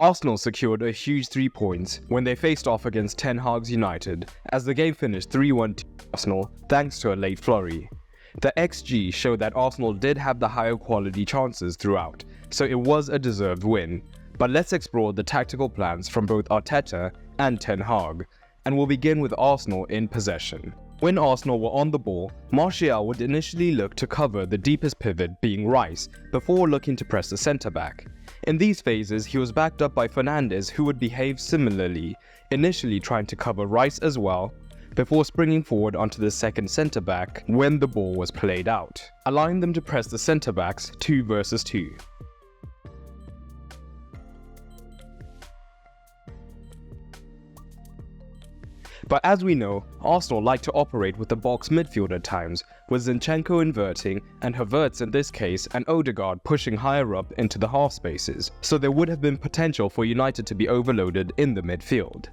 Arsenal secured a huge 3 points when they faced off against Ten Hag's United, as the game finished 3-1 to Arsenal thanks to a late flurry. The XG showed that Arsenal did have the higher quality chances throughout, so it was a deserved win. But let's explore the tactical plans from both Arteta and Ten Hag, and we'll begin with Arsenal in possession. When Arsenal were on the ball, Martial would initially look to cover the deepest pivot, being Rice, before looking to press the centre-back. In these phases, he was backed up by Fernandes, who would behave similarly, initially trying to cover Rice as well, before springing forward onto the second centre-back when the ball was played out, allowing them to press the centre-backs 2 versus 2. But as we know, Arsenal like to operate with the box midfield at times, with Zinchenko inverting and Havertz in this case and Odegaard pushing higher up into the half spaces, so there would have been potential for United to be overloaded in the midfield.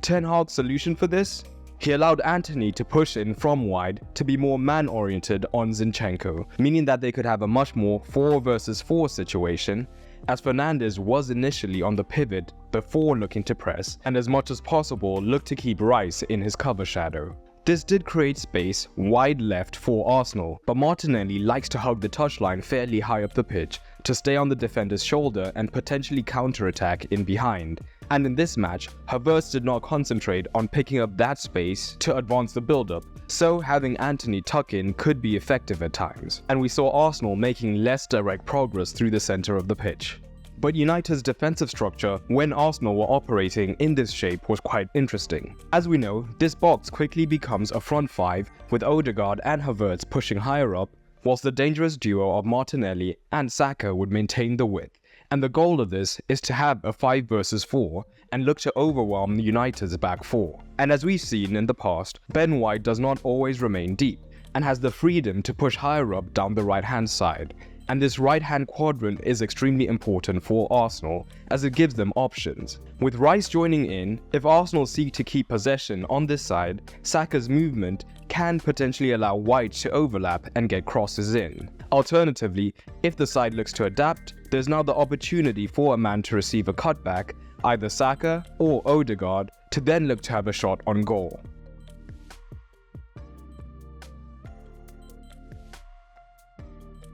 Ten Hag's solution for this? He allowed Antony to push in from wide to be more man-oriented on Zinchenko, meaning that they could have a much more 4 versus 4 situation, as Fernandes was initially on the pivot before looking to press, and as much as possible looked to keep Rice in his cover shadow. This did create space wide left for Arsenal, but Martinelli likes to hug the touchline fairly high up the pitch to stay on the defender's shoulder and potentially counter-attack in behind. And in this match, Havertz did not concentrate on picking up that space to advance the build-up, so having Antony tuck in could be effective at times, and we saw Arsenal making less direct progress through the centre of the pitch. But United's defensive structure when Arsenal were operating in this shape was quite interesting. As we know, this box quickly becomes a front 5 with Odegaard and Havertz pushing higher up, whilst the dangerous duo of Martinelli and Saka would maintain the width. And the goal of this is to have a 5 versus 4 and look to overwhelm United's back 4. And as we've seen in the past, Ben White does not always remain deep and has the freedom to push higher up down the right hand side. And this right hand quadrant is extremely important for Arsenal as it gives them options. With Rice joining in, if Arsenal seek to keep possession on this side, Saka's movement can potentially allow White to overlap and get crosses in. Alternatively, if the side looks to adapt, there's now the opportunity for a man to receive a cutback, either Saka or Odegaard, to then look to have a shot on goal.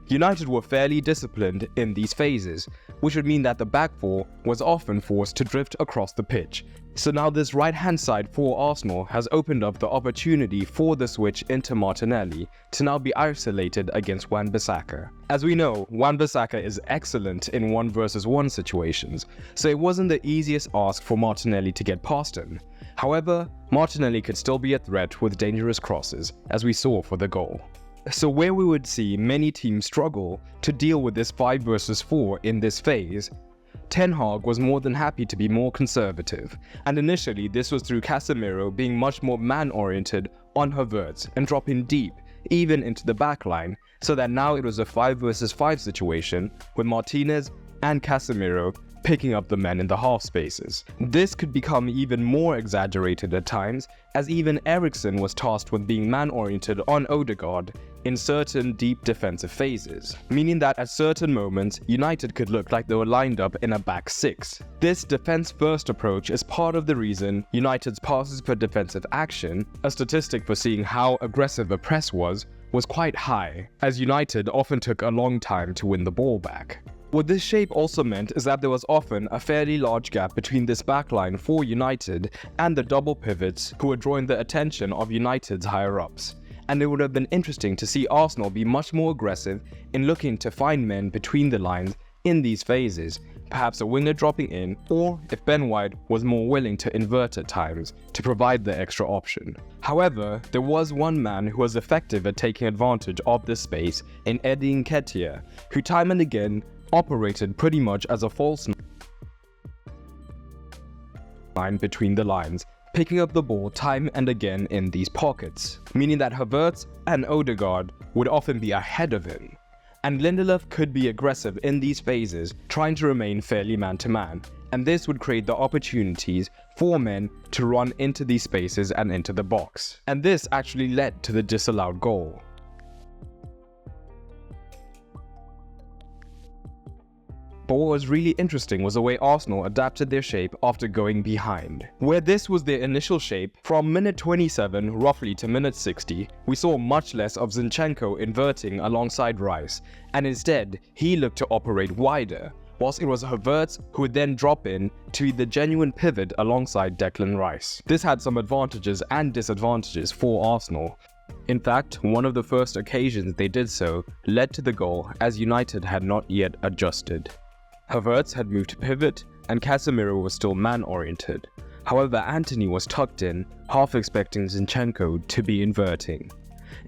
United were fairly disciplined in these phases, which would mean that the back 4 was often forced to drift across the pitch. So now this right hand side for Arsenal has opened up the opportunity for the switch into Martinelli to now be isolated against Wan-Bissaka. As we know, Wan-Bissaka is excellent in 1 versus 1 situations, so it wasn't the easiest ask for Martinelli to get past him. However, Martinelli could still be a threat with dangerous crosses, as we saw for the goal. So where we would see many teams struggle to deal with this 5 versus 4 in this phase, Ten Hag was more than happy to be more conservative, and initially this was through Casemiro being much more man-oriented on Havertz and dropping deep, even into the backline, so that now it was a 5 versus 5 situation with Martinez and Casemiro picking up the men in the half spaces. This could become even more exaggerated at times, as even Eriksen was tasked with being man-oriented on Odegaard in certain deep defensive phases, meaning that at certain moments, United could look like they were lined up in a back 6. This defense-first approach is part of the reason United's passes per defensive action, a statistic for seeing how aggressive a press was quite high, as United often took a long time to win the ball back. What this shape also meant is that there was often a fairly large gap between this backline for United and the double pivots who were drawing the attention of United's higher-ups. And it would have been interesting to see Arsenal be much more aggressive in looking to find men between the lines in these phases, perhaps a winger dropping in, or if Ben White was more willing to invert at times to provide the extra option. However, there was one man who was effective at taking advantage of this space in Eddie Nketiah, who time and again operated pretty much as a false 9 between the lines, picking up the ball time and again in these pockets, meaning that Havertz and Odegaard would often be ahead of him. And Lindelof could be aggressive in these phases, trying to remain fairly man-to-man, and this would create the opportunities for men to run into these spaces and into the box. And this actually led to the disallowed goal. But what was really interesting was the way Arsenal adapted their shape after going behind. Where this was their initial shape, from minute 27 roughly to minute 60, we saw much less of Zinchenko inverting alongside Rice, and instead he looked to operate wider, whilst it was Havertz who would then drop in to be the genuine pivot alongside Declan Rice. This had some advantages and disadvantages for Arsenal. In fact, one of the first occasions they did so led to the goal, as United had not yet adjusted. Havertz had moved to pivot and Casemiro was still man-oriented. However, Antony was tucked in, half expecting Zinchenko to be inverting.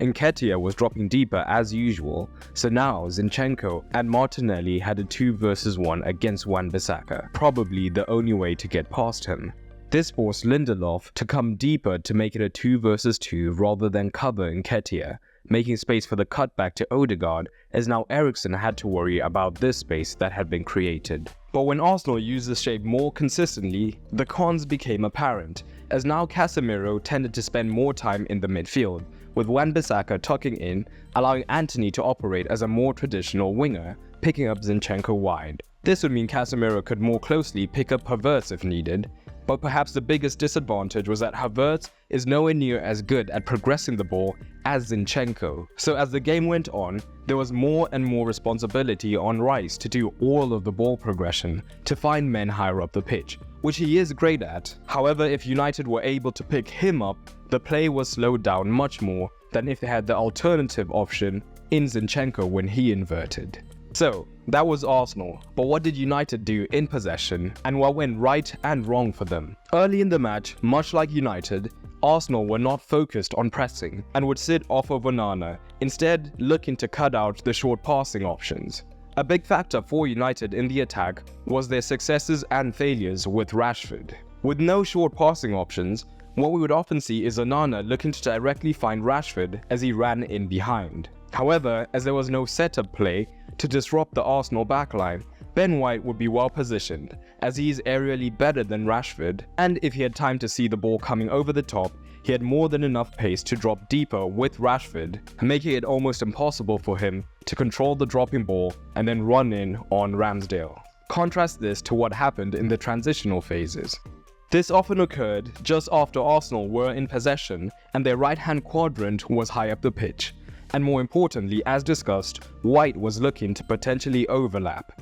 Nketiah was dropping deeper as usual, so now Zinchenko and Martinelli had a 2 versus 1 against Wan-Bissaka, probably the only way to get past him. This forced Lindelof to come deeper to make it a 2 versus 2 rather than cover Nketiah, making space for the cutback to Odegaard, as now Eriksen had to worry about this space that had been created. But when Arsenal used this shape more consistently, the cons became apparent, as now Casemiro tended to spend more time in the midfield, with Wan-Bissaka tucking in, allowing Antony to operate as a more traditional winger, picking up Zinchenko wide. This would mean Casemiro could more closely pick up Havertz if needed, but perhaps the biggest disadvantage was that Havertz is nowhere near as good at progressing the ball as Zinchenko. So as the game went on, there was more and more responsibility on Rice to do all of the ball progression, to find men higher up the pitch, which he is great at. However, if United were able to pick him up, the play was slowed down much more than if they had the alternative option in Zinchenko when he inverted. So, that was Arsenal, but what did United do in possession, and what went right and wrong for them? Early in the match, much like United, Arsenal were not focused on pressing and would sit off of Onana, instead looking to cut out the short passing options. A big factor for United in the attack was their successes and failures with Rashford. With no short passing options, what we would often see is Onana looking to directly find Rashford as he ran in behind. However, as there was no setup play to disrupt the Arsenal backline, Ben White would be well positioned, as he is aerially better than Rashford, and if he had time to see the ball coming over the top, he had more than enough pace to drop deeper with Rashford, making it almost impossible for him to control the dropping ball and then run in on Ramsdale. Contrast this to what happened in the transitional phases. This often occurred just after Arsenal were in possession and their right-hand quadrant was high up the pitch. And more importantly, as discussed, White was looking to potentially overlap.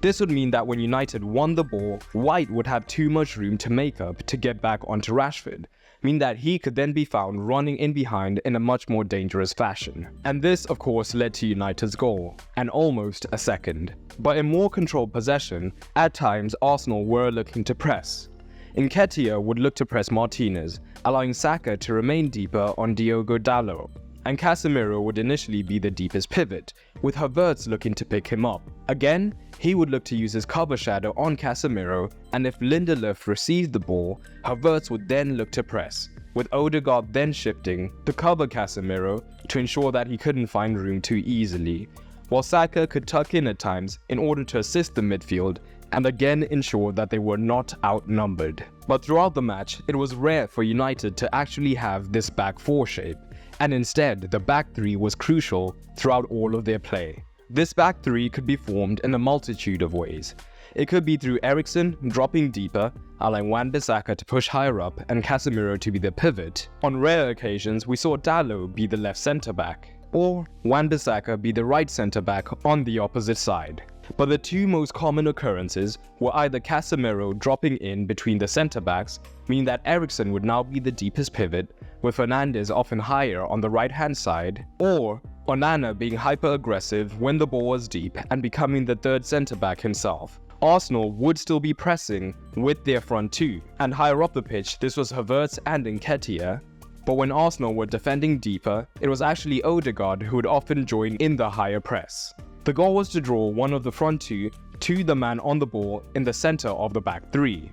This would mean that when United won the ball, White would have too much room to make up to get back onto Rashford, meaning that he could then be found running in behind in a much more dangerous fashion. And this of course led to United's goal, and almost a second. But in more controlled possession, at times Arsenal were looking to press. Nketiah would look to press Martinez, allowing Saka to remain deeper on Diogo Dalot. And Casemiro would initially be the deepest pivot, with Havertz looking to pick him up. Again, he would look to use his cover shadow on Casemiro, and if Lindelof received the ball, Havertz would then look to press, with Odegaard then shifting to cover Casemiro to ensure that he couldn't find room too easily, while Saka could tuck in at times in order to assist the midfield and again ensure that they were not outnumbered. But throughout the match, it was rare for United to actually have this back four shape, and instead the back three was crucial throughout all of their play. This back three could be formed in a multitude of ways. It could be through Eriksen dropping deeper, allowing Wan-Bissaka to push higher up and Casemiro to be the pivot. On rare occasions, we saw Dalot be the left centre-back, or Wan-Bissaka be the right centre-back on the opposite side. But the two most common occurrences were either Casemiro dropping in between the centre-backs, meaning that Eriksen would now be the deepest pivot, with Fernandes often higher on the right-hand side, or Onana being hyper-aggressive when the ball was deep and becoming the third centre-back himself. Arsenal would still be pressing with their front two, and higher up the pitch this was Havertz and Nketiah, but when Arsenal were defending deeper, it was actually Odegaard who would often join in the higher press. The goal was to draw one of the front two to the man on the ball in the centre of the back three.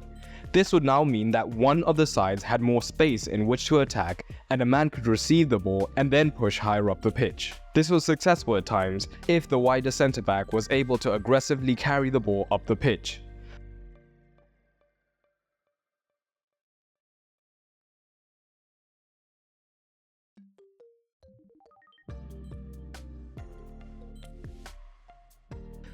This would now mean that one of the sides had more space in which to attack and a man could receive the ball and then push higher up the pitch. This was successful at times if the wider centre-back was able to aggressively carry the ball up the pitch.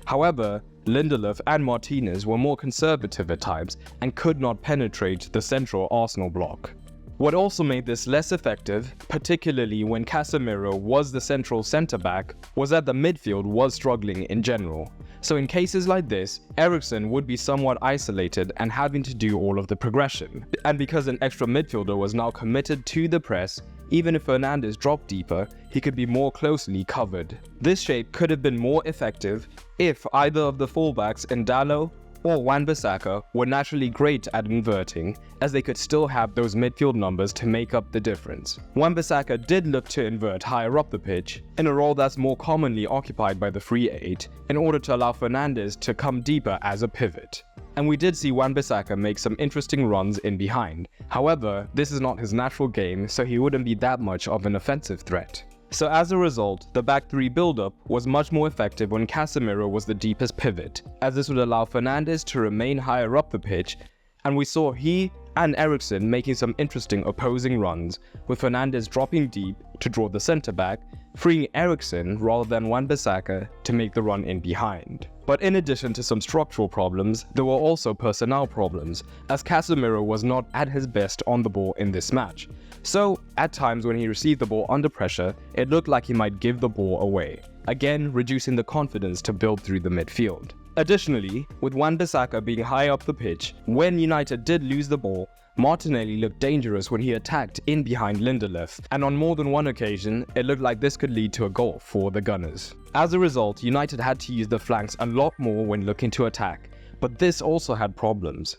However, Lindelof and Martinez were more conservative at times and could not penetrate the central Arsenal block. What also made this less effective, particularly when Casemiro was the central centre-back, was that the midfield was struggling in general. So in cases like this, Eriksen would be somewhat isolated and having to do all of the progression. And because an extra midfielder was now committed to the press, even if Fernandes dropped deeper, he could be more closely covered. This shape could have been more effective if either of the fullbacks, Ndalo or Wan-Bissaka, were naturally great at inverting, as they could still have those midfield numbers to make up the difference. Wan-Bissaka did look to invert higher up the pitch, in a role that's more commonly occupied by the free 8, in order to allow Fernandes to come deeper as a pivot. And we did see Wan-Bissaka make some interesting runs in behind. However, this is not his natural game, so he wouldn't be that much of an offensive threat. So as a result, the back 3 build-up was much more effective when Casemiro was the deepest pivot, as this would allow Fernandes to remain higher up the pitch, and we saw he and Eriksen making some interesting opposing runs, with Fernandes dropping deep to draw the centre-back, freeing Eriksen rather than Wan-Bissaka to make the run in behind. But in addition to some structural problems, there were also personnel problems, as Casemiro was not at his best on the ball in this match. So, at times when he received the ball under pressure, it looked like he might give the ball away, again reducing the confidence to build through the midfield. Additionally, with Wan-Bissaka being high up the pitch, when United did lose the ball, Martinelli looked dangerous when he attacked in behind Lindelof, and on more than one occasion, it looked like this could lead to a goal for the Gunners. As a result, United had to use the flanks a lot more when looking to attack, but this also had problems.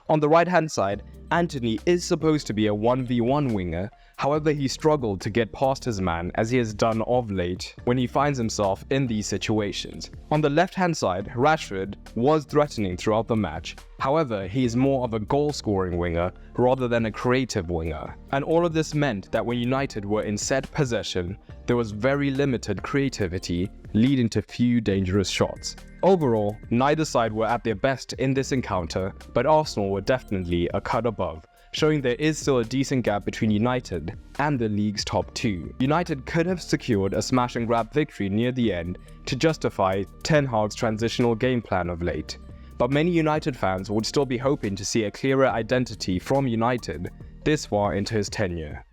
On the right hand side, Antony is supposed to be a 1v1 winger, however he struggled to get past his man as he has done of late when he finds himself in these situations. On the left hand side, Rashford was threatening throughout the match, however he is more of a goal scoring winger rather than a creative winger. And all of this meant that when United were in set possession, there was very limited creativity, leading to few dangerous shots. Overall, neither side were at their best in this encounter, but Arsenal were definitely a cut above, showing there is still a decent gap between United and the league's top 2. United could have secured a smash and grab victory near the end to justify Ten Hag's transitional game plan of late, but many United fans would still be hoping to see a clearer identity from United this far into his tenure.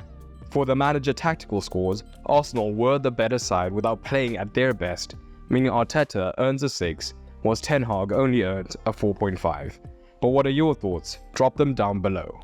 For the manager tactical scores, Arsenal were the better side without playing at their best, meaning Arteta earns a 6, whilst Ten Hag only earned a 4.5. But what are your thoughts? Drop them down below.